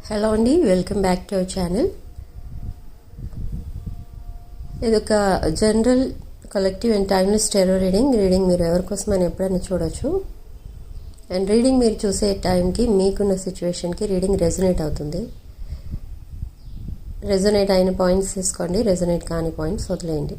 Hello అండి, welcome back to our channel. ఇది ఒక general collective and timeless tarot reading మీరు ఎవరి కోసం అని ఎప్పుడైనా చూడొచ్చు. అండ్ రీడింగ్ మీరు చూసే టైంకి మీకున్న సిచ్యువేషన్కి రీడింగ్ రెజొనేట్ అవుతుంది. రెజొనేట్ అయిన పాయింట్స్ తీసుకోండి, రెజొనేట్ కాని పాయింట్స్ వదిలేయండి.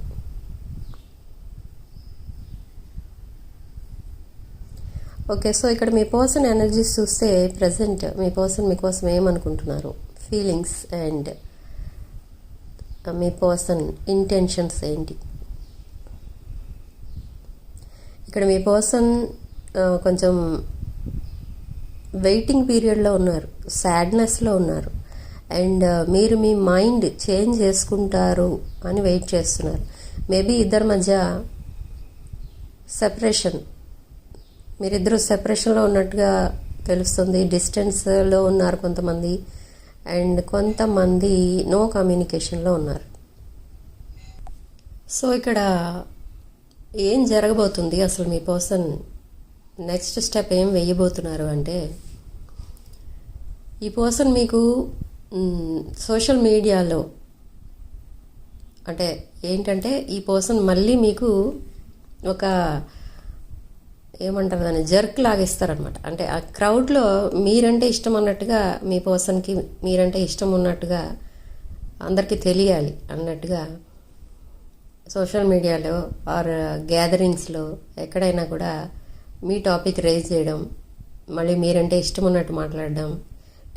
ఓకే, సో ఇక్కడ మీ పర్సన్ ఎనర్జీస్ చూస్తే ప్రజెంట్ మీ పర్సన్ మీకోసం ఏమనుకుంటున్నారు, feelings and me person intentions ఏంటి. ఇక్కడ మీ పర్సన్ కొంచెం వెయిటింగ్ పీరియడ్లో ఉన్నారు, సాడ్నెస్లో ఉన్నారు. అండ్ మీరు మీ మైండ్ చేంజ్ చేసుకుంటారు అని వెయిట్ చేస్తున్నారు. మేబీ ఇద్దరి మధ్య సెపరేషన్, మీరిద్దరూ సెపరేషన్లో ఉన్నట్టుగా తెలుస్తుంది. డిస్టెన్స్లో ఉన్నారు కొంతమంది, అండ్ కొంతమంది నో కమ్యూనికేషన్లో ఉన్నారు. సో ఇక్కడ ఏం జరగబోతుంది, అసలు మీ పర్సన్ నెక్స్ట్ స్టెప్ ఏం వేయబోతున్నారు అంటే, ఈ పర్సన్ మీకు సోషల్ మీడియాలో అంటే ఏంటంటే ఈ పర్సన్ మళ్ళీ మీకు ఒక ఏమంటారు దాన్ని జర్క్ లాగిస్తారనమాట. అంటే ఆ క్రౌడ్లో మీరంటే ఇష్టం అన్నట్టుగా, మీ పర్సన్కి మీరంటే ఇష్టం ఉన్నట్టుగా అందరికీ తెలియాలి అన్నట్టుగా సోషల్ మీడియాలో ఆర్ గ్యాదరింగ్స్లో ఎక్కడైనా కూడా మీ టాపిక్ రైజ్ చేయడం, మళ్ళీ మీరంటే ఇష్టం ఉన్నట్టు మాట్లాడడం,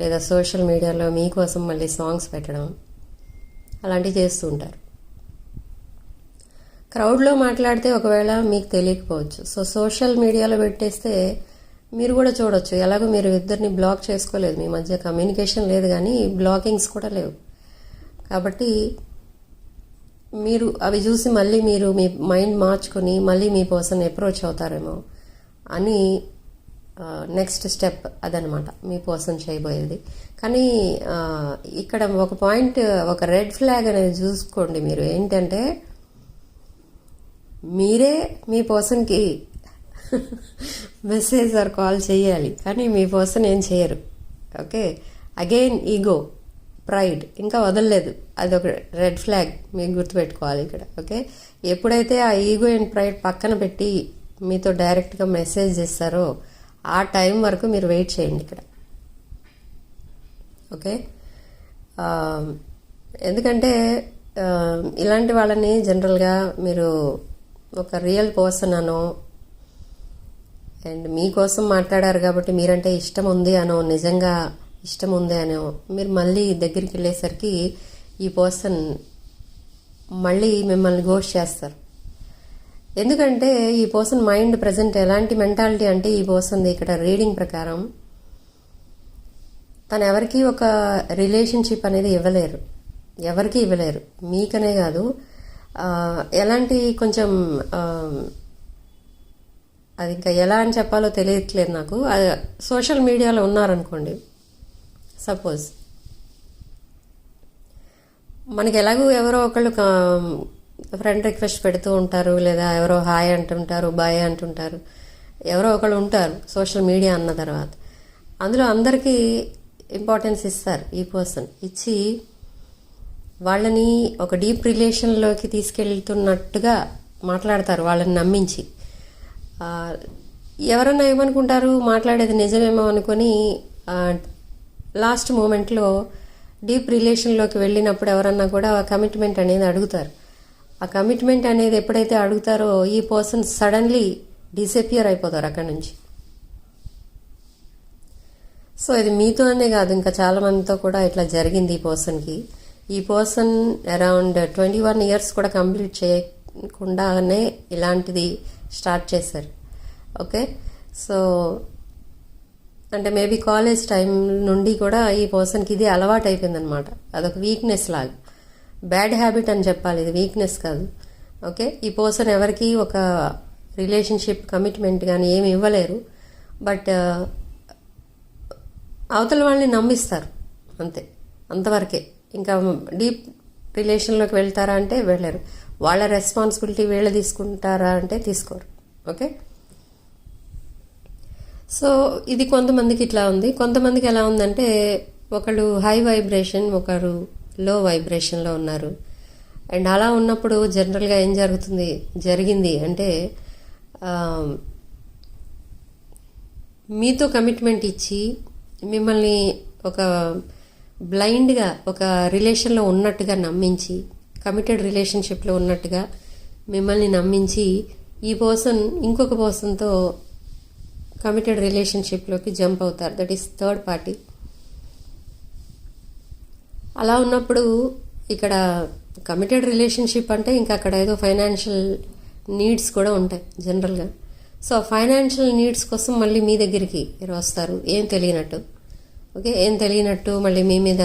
లేదా సోషల్ మీడియాలో మీకోసం మళ్ళీ సాంగ్స్ పెట్టడం, అలాంటివి చేస్తూ ఉంటారు. క్రౌడ్లో మాట్లాడితే ఒకవేళ మీకు తెలియకపోవచ్చు. సో సోషల్ మీడియాలో పెట్టేస్తే మీరు కూడా చూడొచ్చు. ఎలాగో మీరు ఇద్దరిని బ్లాక్ చేసుకోలేదు, మీ మధ్య కమ్యూనికేషన్ లేదు, కానీ బ్లాకింగ్స్ కూడా లేవు. కాబట్టి మీరు అవి చూసి మళ్ళీ మీరు మీ మైండ్ మార్చుకొని మళ్ళీ మీ పర్సన్ అప్రోచ్ అవుతారేమో అని నెక్స్ట్ స్టెప్ అదనమాట మీ పర్సన్ చేయబోయేది. కానీ ఇక్కడ ఒక పాయింట్, ఒక రెడ్ ఫ్లాగ్ అనేది చూసుకోండి మీరు. ఏంటంటే మీరే మీ పర్సన్కి మెసేజ్ ఆర్ కాల్ చేయాలి, కానీ మీ పర్సన్ ఏం చేయరు. ఓకే, అగైన్ ఈగో, ప్రైడ్ ఇంకా వదలలేదు. అదొక రెడ్ ఫ్లాగ్ మీకు గుర్తుపెట్టుకోవాలి ఇక్కడ. ఓకే, ఎప్పుడైతే ఆ ఈగో అండ్ ప్రైడ్ పక్కన పెట్టి మీతో డైరెక్ట్గా మెసేజ్ చేస్తారో ఆ టైం వరకు మీరు వెయిట్ చేయండి ఇక్కడ. ఓకే, ఎందుకంటే ఇలాంటి వాళ్ళని జనరల్గా మీరు ఒక రియల్ పర్సన్ అనో, అండ్ మీకోసం మాట్లాడారు కాబట్టి మీరంటే ఇష్టం ఉంది అనో, నిజంగా ఇష్టం ఉంది అనో, మీరు మళ్ళీ దగ్గరికి వెళ్ళేసరికి ఈ పర్సన్ మళ్ళీ మిమ్మల్ని గోస్ట్ చేస్తారు. ఎందుకంటే ఈ పర్సన్ మైండ్ ప్రజెంట్ ఎలాంటి మెంటాలిటీ అంటే, ఈ పర్సన్ ఇక్కడ రీడింగ్ ప్రకారం తను ఎవరికి ఒక రిలేషన్షిప్ అనేది ఇవ్వలేరు, ఎవరికి ఇవ్వలేరు, మీకనే కాదు. ఎలాంటి కొంచెం అది ఇంకా ఎలా అని చెప్పాలో తెలియట్లేదు నాకు. సోషల్ మీడియాలో ఉన్నారనుకోండి, సపోజ్ మనకి ఎలాగో ఎవరో ఒకళ్ళు ఫ్రెండ్ రిక్వెస్ట్ పెడుతూ ఉంటారు, లేదా ఎవరో హాయ్ అంటుంటారు, బాయ్ అంటుంటారు, ఎవరో ఒకళ్ళు ఉంటారు సోషల్ మీడియా అన్న తర్వాత. అందులో అందరికీ ఇంపార్టెన్స్ ఇస్తారు ఈ పర్సన్. ఇచ్చి వాళ్ళని ఒక డీప్ రిలేషన్లోకి తీసుకెళ్తున్నట్టుగా మాట్లాడతారు, వాళ్ళని నమ్మించి. ఎవరన్నా ఏమనుకుంటారు, మాట్లాడేది నిజమేమో అనుకొని లాస్ట్ మూమెంట్లో డీప్ రిలేషన్లోకి వెళ్ళినప్పుడు ఎవరన్నా కూడా కమిట్మెంట్ అనేది అడుగుతారు. ఆ కమిట్మెంట్ అనేది ఎప్పుడైతే అడుగుతారో ఈ పర్సన్ సడన్లీ డిసపియర్ అయిపోతారు అక్కడి నుంచి. సో ఇది మీతోనే కాదు, ఇంకా చాలా మందితో కూడా ఇట్లా జరిగింది ఈ పర్సన్కి. ఈ పర్సన్ అరౌండ్ 21 years కూడా కంప్లీట్ చేయకుండానే ఇలాంటిది స్టార్ట్ చేశారు. ఓకే, సో అంటే మేబీ కాలేజ్ టైం నుండి కూడా ఈ పర్సన్కి ఇది అలవాటు అయిపోయిందనమాట. అదొక వీక్నెస్ లాగా, బ్యాడ్ హ్యాబిట్ అని చెప్పాలి, ఇది వీక్నెస్ కాదు. ఓకే, ఈ పర్సన్ ఎవరికి ఒక రిలేషన్షిప్ కమిట్మెంట్ కానీ ఏమి ఇవ్వలేరు, బట్ అవతల వాళ్ళని నమ్మిస్తారు అంతే, అంతవరకే. ఇంకా డీప్ రిలేషన్లోకి వెళ్తారా అంటే వెళ్ళరు. వాళ్ళ రెస్పాన్సిబిలిటీ వీళ్ళు తీసుకుంటారా అంటే తీసుకోరు. ఓకే, సో ఇది కొంతమందికి ఇట్లా ఉంది. కొంతమందికి ఎలా ఉందంటే ఒకళ్ళు హై వైబ్రేషన్, ఒకరు లో వైబ్రేషన్లో ఉన్నారు. అండ్ అలా ఉన్నప్పుడు జనరల్గా ఏం జరిగింది అంటే మీతో కమిట్మెంట్ ఇచ్చి మిమ్మల్ని ఒక బ్లైండ్గా ఒక రిలేషన్లో ఉన్నట్టుగా నమ్మించి, కమిటెడ్ రిలేషన్షిప్లో ఉన్నట్టుగా మిమ్మల్ని నమ్మించి ఈ పర్సన్ ఇంకొక పర్సన్తో కమిటెడ్ రిలేషన్షిప్లోకి జంప్ అవుతారు. That is third party. అలా ఉన్నప్పుడు ఇక్కడ కమిటెడ్ రిలేషన్షిప్ అంటే ఇంకా అక్కడ ఏదో ఫైనాన్షియల్ నీడ్స్ కూడా ఉంటాయి జనరల్గా. సో ఫైనాన్షియల్ నీడ్స్ కోసం మళ్ళీ మీ దగ్గరికి వస్తారు ఏం తెలియనట్టు. ఓకే, ఏం తెలియనట్టు మళ్ళీ మీ మీద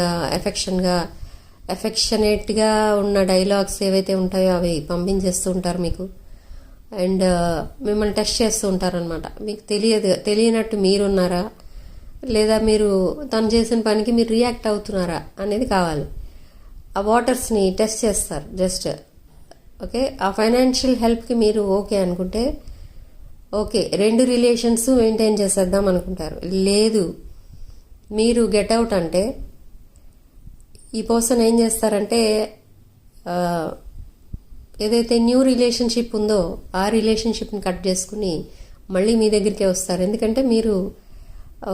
ఎఫెక్షనేట్గా ఉన్న డైలాగ్స్ ఏవైతే ఉంటాయో అవి పంపించేస్తూ ఉంటారు మీకు. అండ్ మిమ్మల్ని టెస్ట్ చేస్తూ ఉంటారనమాట. మీకు తెలియనట్టు మీరున్నారా, లేదా మీరు తను చేసిన పనికి మీరు రియాక్ట్ అవుతున్నారా అనేది కావాలి. ఆ వాటర్స్ని టెస్ట్ చేస్తారు జస్ట్. ఓకే, ఆ ఫైనాన్షియల్ హెల్ప్కి మీరు ఓకే అనుకుంటే ఓకే, 2 రిలేషన్స్ మెయింటైన్ చేసేద్దాం అనుకుంటారు. లేదు, మీరు గెట్ అవుట్ అంటే ఈ పర్సన్ ఏం చేస్తారంటే ఏదైతే న్యూ రిలేషన్షిప్ ఉందో ఆ రిలేషన్షిప్ని కట్ చేసుకుని మళ్ళీ మీ దగ్గరికే వస్తారు. ఎందుకంటే మీరు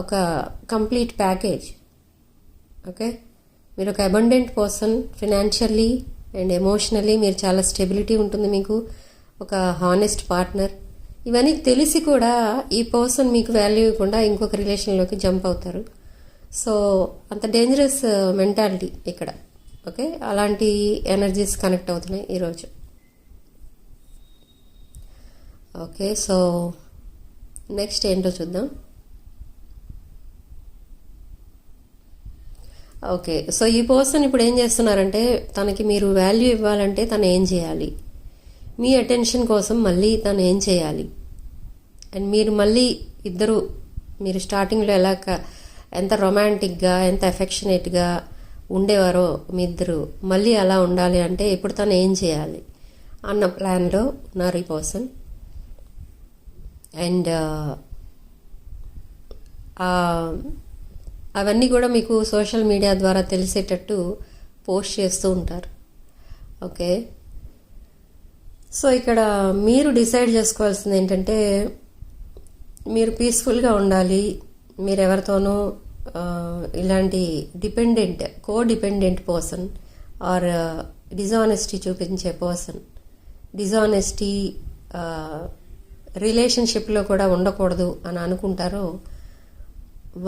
ఒక కంప్లీట్ ప్యాకేజ్. ఓకే, మీరు ఒక abundant person, financially and emotionally మీరు చాలా స్టెబిలిటీ ఉంటుంది మీకు, ఒక హానెస్ట్ పార్ట్నర్. ఇవన్నీ తెలిసి కూడా ఈ పర్సన్ మీకు వాల్యూ ఇవ్వకుండా ఇంకొక రిలేషన్లోకి జంప్ అవుతారు. సో అంత డేంజరస్ మెంటాలిటీ ఇక్కడ. ఓకే, అలాంటి ఎనర్జీస్ కనెక్ట్ అవుతున్నాయి ఈరోజు. ఓకే, సో నెక్స్ట్ ఏంటో చూద్దాం. ఓకే, సో ఈ పర్సన్ ఇప్పుడు ఏం చేస్తున్నారంటే తనకి మీరు వాల్యూ ఇవ్వాలంటే తను ఏం చేయాలి, మీ అటెన్షన్ కోసం మళ్ళీ తను ఏం చేయాలి, అండ్ మీరు మళ్ళీ ఇద్దరు మీరు స్టార్టింగ్లో ఎంత రొమాంటిక్గా ఎంత ఎఫెక్షనేట్గా ఉండేవారో మీ ఇద్దరు మళ్ళీ అలా ఉండాలి అంటే ఇప్పుడు తను ఏం చేయాలి అన్న ప్లాన్లో ఉన్నారు ఈ పర్సన్. అండ్ అవన్నీ కూడా మీకు సోషల్ మీడియా ద్వారా తెలిసేటట్టు పోస్ట్ చేస్తూ ఉంటారు. ఓకే, సో ఇక్కడ మీరు డిసైడ్ చేసుకోవాల్సింది ఏంటంటే మీరు పీస్ఫుల్గా ఉండాలి. మీరు ఎవరితోనూ ఇలాంటి కో-డిపెండెంట్ పర్సన్ ఆర్ డిజానెస్టీ చూపించే పర్సన్, డిజానెస్టీ రిలేషన్షిప్లో కూడా ఉండకూడదు అని అనుకుంటారో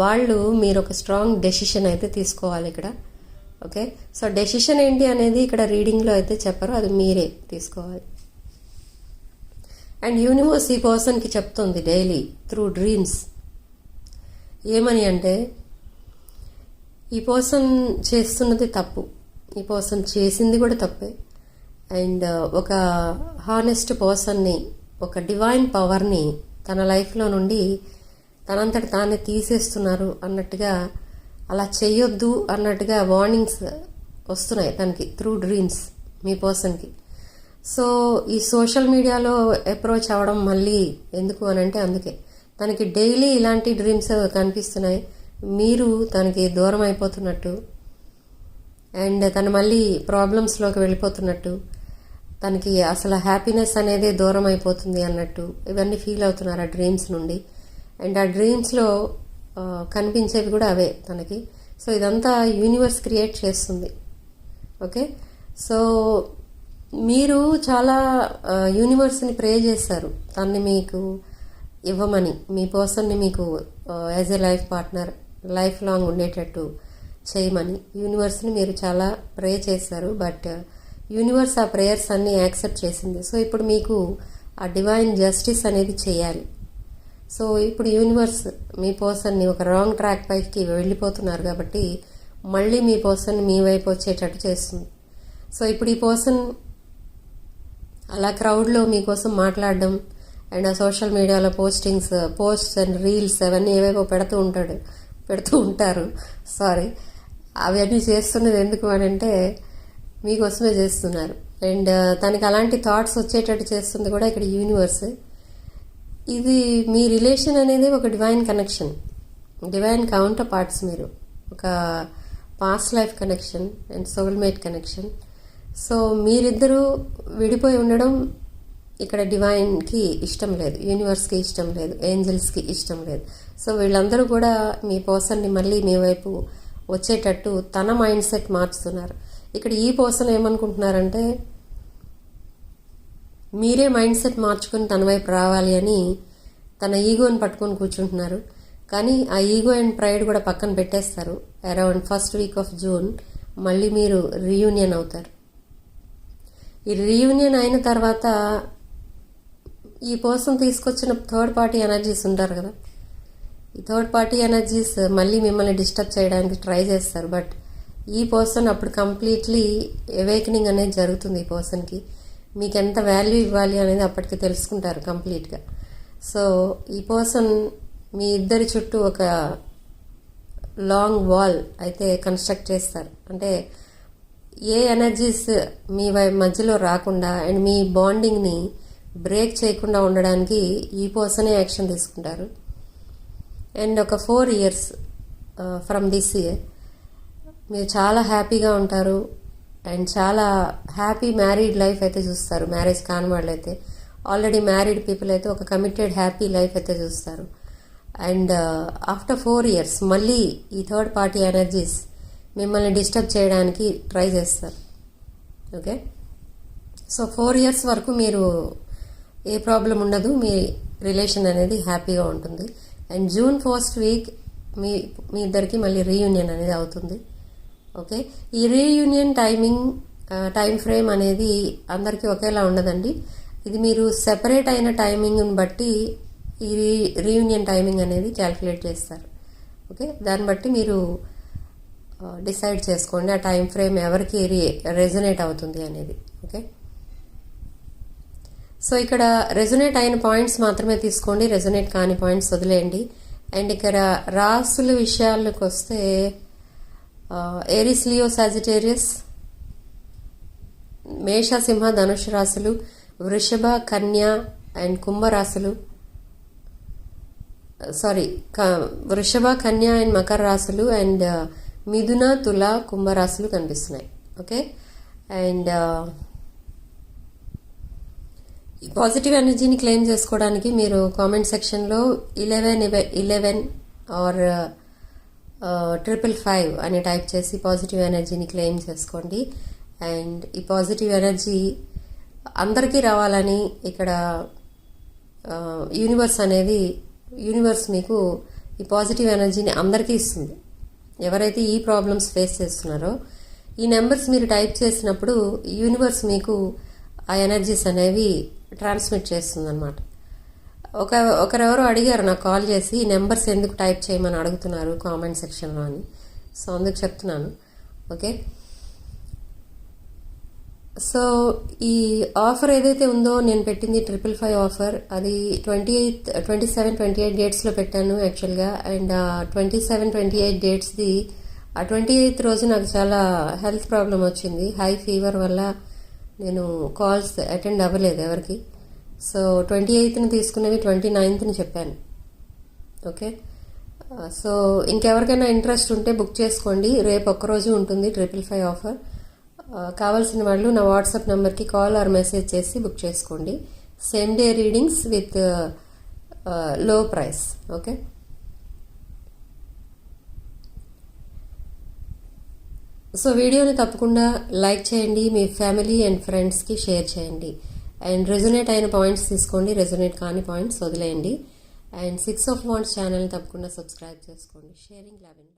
వాళ్ళు మీరు ఒక స్ట్రాంగ్ డెసిషన్ అయితే తీసుకోవాలి ఇక్కడ. ఓకే, సో డెసిషన్ ఏంటి అనేది ఇక్కడ రీడింగ్లో అయితే చెప్పరు, అది మీరే తీసుకోవాలి. అండ్ యూనివర్స్ ఈ పర్సన్కి చెప్తుంది డైలీ త్రూ డ్రీమ్స్ ఏమని అంటే ఈ పర్సన్ చేస్తున్నది తప్పు, ఈ పర్సన్ చేసింది కూడా తప్పే. అండ్ ఒక హానెస్ట్ పర్సన్ని, ఒక డివైన్ పవర్ని తన లైఫ్లో నుండి తనంతట తానే తీసేస్తున్నారు అన్నట్టుగా, అలా చేయొద్దు అన్నట్టుగా వార్నింగ్స్ వస్తున్నాయి తనకి త్రూ డ్రీమ్స్ మీ పర్సన్కి. సో ఈ సోషల్ మీడియాలో అప్రోచ్ అవ్వడం మళ్ళీ ఎందుకు అని అంటే అందుకే తనకి డైలీ ఇలాంటి డ్రీమ్స్ కనిపిస్తున్నాయి. మీరు తనకి దూరం అయిపోతున్నట్టు అండ్ తను మళ్ళీ ప్రాబ్లమ్స్లోకి వెళ్ళిపోతున్నట్టు, తనకి అసలు హ్యాపీనెస్ అనేది దూరం అయిపోతుంది అన్నట్టు ఇవన్నీ ఫీల్ అవుతున్నారు ఆ డ్రీమ్స్ నుండి. అండ్ ఆ డ్రీమ్స్లో కనిపించేవి కూడా అవే తనకి. సో ఇదంతా యూనివర్స్ క్రియేట్ చేస్తుంది. ఓకే, సో మీరు చాలా యూనివర్స్ని ప్రే చేశారు తన్ని మీకు ఇవ్వమని, మీ పర్సన్ని మీకు as a life partner life long ఉండేటట్టు చేయమని యూనివర్స్ని మీరు చాలా ప్రే చేశారు. బట్ యూనివర్స్ ఆ ప్రేయర్స్ అన్నీ యాక్సెప్ట్ చేసింది. సో ఇప్పుడు మీకు ఆ డివైన్ జస్టిస్ అనేది చేయాలి. సో ఇప్పుడు యూనివర్స్ మీ పర్సన్ని ఒక రాంగ్ ట్రాక్ పైకి వెళ్ళిపోతున్నారు కాబట్టి మళ్ళీ మీ పర్సన్ మీ వైపు వచ్చేటట్టు చేస్తుంది. సో ఇప్పుడు ఈ పర్సన్ అలా క్రౌడ్లో మీకోసం మాట్లాడడం అండ్ ఆ సోషల్ మీడియాలో పోస్ట్స్ అండ్ రీల్స్ అవన్నీ ఏవేవో పెడుతూ ఉంటారు. అవన్నీ చేస్తున్నది ఎందుకు అని అంటే మీకోసమే చేస్తున్నారు. అండ్ తనకి అలాంటి థాట్స్ వచ్చేటట్టు చేస్తుంది కూడా ఇక్కడ యూనివర్స్. ఇది మీ రిలేషన్ అనేది ఒక divine connection, divine counter parts మీరు. ఒక past life connection and soulmate connection. So మీరిద్దరూ విడిపోయి ఉండడం ఇక్కడ డివైన్కి ఇష్టం లేదు, యూనివర్స్కి ఇష్టం లేదు, ఏంజల్స్కి ఇష్టం లేదు. సో వీళ్ళందరూ కూడా మీ పర్సన్ని మళ్ళీ మీ వైపు వచ్చేటట్టు తన మైండ్ సెట్ మార్చుతున్నారు. ఇక్కడ ఈ పర్సన్ ఏమనుకుంటున్నారంటే మీరే మైండ్ సెట్ మార్చుకొని తన వైపు రావాలి అని తన ఈగోని పట్టుకొని కూర్చుంటున్నారు. కానీ ఆ ఈగో అండ్ ప్రైడ్ కూడా పక్కన పెట్టేస్తారు. Around first week off June మళ్ళీ మీరు రీయూనియన్ అవుతారు. ఈ రీయూనియన్ అయిన తర్వాత ఈ పర్సన్ తీసుకొచ్చిన థర్డ్ పార్టీ ఎనర్జీస్ ఉంటారు కదా, ఈ థర్డ్ పార్టీ ఎనర్జీస్ మళ్ళీ మిమ్మల్ని డిస్టర్బ్ చేయడానికి ట్రై చేస్తారు. బట్ ఈ పర్సన్ అప్పుడు కంప్లీట్లీ అవేకనింగ్ అనేది జరుగుతుంది. ఈ పర్సన్కి మీకు ఎంత వాల్యూ ఇవ్వాలి అనేది అప్పటికి తెలుసుకుంటారు కంప్లీట్గా. సో ఈ పర్సన్ మీ ఇద్దరి చుట్టూ ఒక లాంగ్ వాల్ అయితే కన్స్ట్రక్ట్ చేస్తారు. అంటే ఏ ఎనర్జీస్ మీ మధ్యలో రాకుండా అండ్ మీ బాండింగ్ని బ్రేక్ చేయకుండా ఉండడానికి ఈ పర్సనే యాక్షన్ తీసుకుంటారు. అండ్ ఒక 4 years ఫ్రమ్ దిస్ ఇయర్ మీరు చాలా హ్యాపీగా ఉంటారు అండ్ చాలా హ్యాపీ మ్యారీడ్ లైఫ్ అయితే చూస్తారు. మ్యారేజ్ కాని వాళ్ళు అయితే, ఆల్రెడీ మ్యారీడ్ పీపుల్ అయితే ఒక కమిటెడ్ హ్యాపీ లైఫ్ అయితే చూస్తారు. అండ్ ఆఫ్టర్ 4 years మళ్ళీ ఈ థర్డ్ పార్టీ ఎనర్జీస్ మిమ్మల్ని డిస్టర్బ్ చేయడానికి ట్రై చేస్తారు. ఓకే, సో 4 years వరకు మీరు ఏ ప్రాబ్లం ఉండదు, మీ రిలేషన్ అనేది హ్యాపీగా ఉంటుంది. అండ్ జూన్ 1st వీక్ మీ ఇద్దరికి మళ్ళీ రీయూనియన్ అనేది అవుతుంది. ఓకే, ఈ రీయూనియన్ టైం ఫ్రేమ్ అనేది అందరికీ ఒకేలా ఉండదండి. ఇది మీరు సెపరేట్ అయిన టైమింగ్ని బట్టి ఈ రీయూనియన్ టైమింగ్ అనేది క్యాల్కులేట్ చేస్తారు. ఓకే, దాన్ని బట్టి మీరు డిసైడ్ చేసుకోండి ఆ టైం ఫ్రేమ్ ఎవరికి రెజొనేట్ అవుతుంది అనేది. ఓకే, సో ఇక్కడ రెజొనేట్ అయిన పాయింట్స్ మాత్రమే తీసుకోండి, రెజొనేట్ కాని పాయింట్స్ వదిలేయండి. అండ్ ఇక్కడ రాసుల విషయాలకు వస్తే ఏరిస్, లియో, సాజిటేరియస్, మేష, సింహ, ధనుష్ రాశులు, వృషభ, కన్య అండ్ కుంభ రాశులు, వృషభ, కన్య అండ్ మకర రాశులు అండ్ మిథున, తుల, కుంభ రాశులు కనిపిస్తున్నాయి. ఓకే, అండ్ ఈ పాజిటివ్ ఎనర్జీని క్లెయిమ్ చేసుకోవడానికి మీరు కామెంట్ సెక్షన్లో 11 ఆర్ 555 అని టైప్ చేసి పాజిటివ్ ఎనర్జీని క్లెయిమ్ చేసుకోండి. అండ్ ఈ పాజిటివ్ ఎనర్జీ అందరికీ రావాలని ఇక్కడ యూనివర్స్ మీకు ఈ పాజిటివ్ ఎనర్జీని అందరికీ ఇస్తుంది. ఎవరైతే ఈ ప్రాబ్లమ్స్ ఫేస్ చేస్తున్నారో ఈ నెంబర్స్ మీరు టైప్ చేసినప్పుడు యూనివర్స్ మీకు ఆ ఎనర్జీస్ అనేవి ట్రాన్స్మిట్ చేస్తుంది అనమాట. ఒకరెవరో అడిగారు నాకు కాల్ చేసి, ఈ నెంబర్స్ ఎందుకు టైప్ చేయమని అడుగుతున్నారు కామెంట్ సెక్షన్లో అని. సో అందుకు చెప్తున్నాను. ఓకే, సో ఈ ఆఫర్ ఏదైతే ఉందో నేను పెట్టింది 555 ఆఫర్, అది 27, 28 డేట్స్లో పెట్టాను యాక్చువల్గా. అండ్ 27, 28 డేట్స్ది ఆ 28th రోజు నాకు చాలా హెల్త్ ప్రాబ్లం వచ్చింది. హై ఫీవర్ వల్ల నేను కాల్స్ అటెండ్ అవ్వలేదు ఎవరికి. సో 28th తీసుకునేవి 29th చెప్పాను. ఓకే, సో ఇంకెవరికైనా ఇంట్రెస్ట్ ఉంటే బుక్ చేసుకోండి. రేపు ఒక్కరోజు ఉంటుంది 555 ఆఫర్. కావాల్సిన వాళ్ళు నా వాట్సాప్ నెంబర్కి కాల్ ఆర్ మెసేజ్ చేసి బుక్ చేసుకోండి. సేమ్ డే రీడింగ్స్ విత్ లో ప్రైస్. ఓకే, సో వీడియోని తప్పకుండా లైక్ చేయండి, మీ ఫ్యామిలీ అండ్ ఫ్రెండ్స్కి షేర్ చేయండి. అండ్ రెజొనేట్ అయిన పాయింట్స్ తీసుకోండి, రెజొనేట్ కాని పాయింట్స్ వదిలేయండి. అండ్ 6 of Wands ఛానల్ని తప్పకుండా సబ్స్క్రైబ్ చేసుకోండి. Sharing, love and